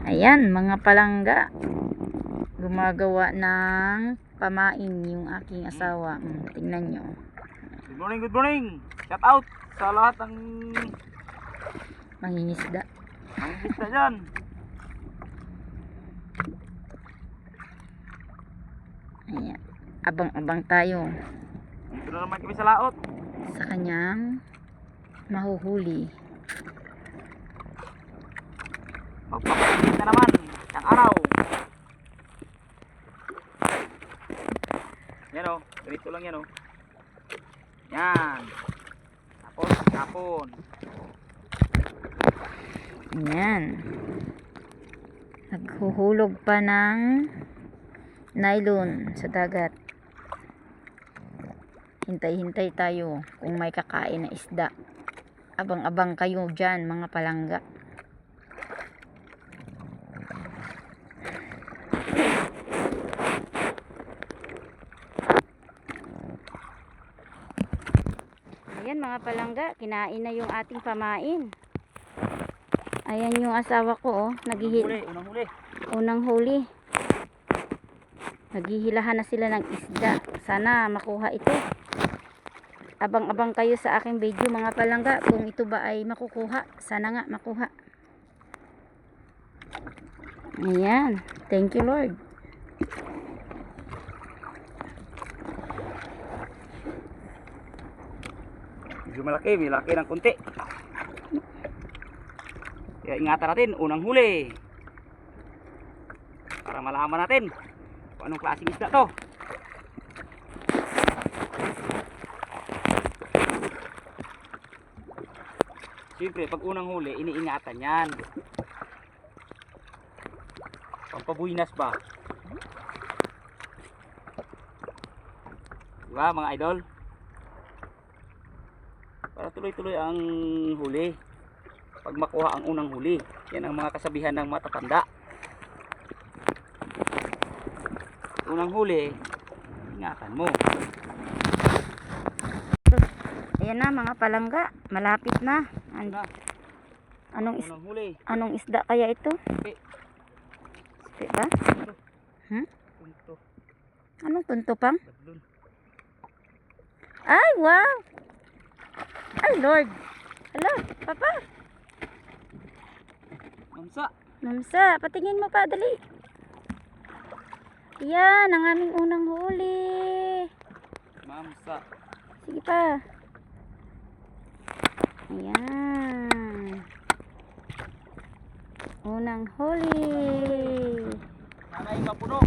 Ayan, mga palangga. Gumagawa ng pamain yung aking asawa. Tingnan nyo. Good morning, good morning. Shout out sa lahat ng Mangingisda. mangingisda dyan. Ayan. Abang-abang tayo Dito na naman kami sa laot. sa kanyang mahuhuli. Magpapainit na naman ang araw. Yan o, ganito lang yan o. Yan. Tapos hapon. Ayan. Naghuhulog pa ng nylon sa dagat. Hintay-hintay tayo kung may kakain na isda. Abang-abang kayo dyan, mga palangga. Ayan mga palangga, kinain na yung ating pamain. Ayan yung asawa ko, Unang huli. unang huli. Naghihilahan na sila ng isda. Sana makuha ito. Abang-abang kayo sa aking video mga palangga kung ito ba ay makukuha. Sana nga makuha. Ayan. Thank you Lord. Medyo malaki, may laki ng kunti. Kaya ingatan natin, unang huli. Para malaman natin kung anong klaseng isda to. Siyempre, pag unang huli, iniingatan yan. Pampabuinas ba? Diba mga idol? Para tuloy-tuloy ang huli. Pag makuha ang unang huli, yan ang mga kasabihan ng matatanda. Unang huli, ingatan mo. Ayan na mga palangga. Malapit na. Unang huli. Anong isda kaya ito? Okay. Isda ba? Punto. Anong tunto pang? Badlon. Ay, wow! Ay, Lord! Hala, papa! Mamsa. Mamsa, patingin mo pa, dali. Yan, ang aming unang huli. Mamsa. Sige pa. Ayan. Unang huli. Nanay kapuno.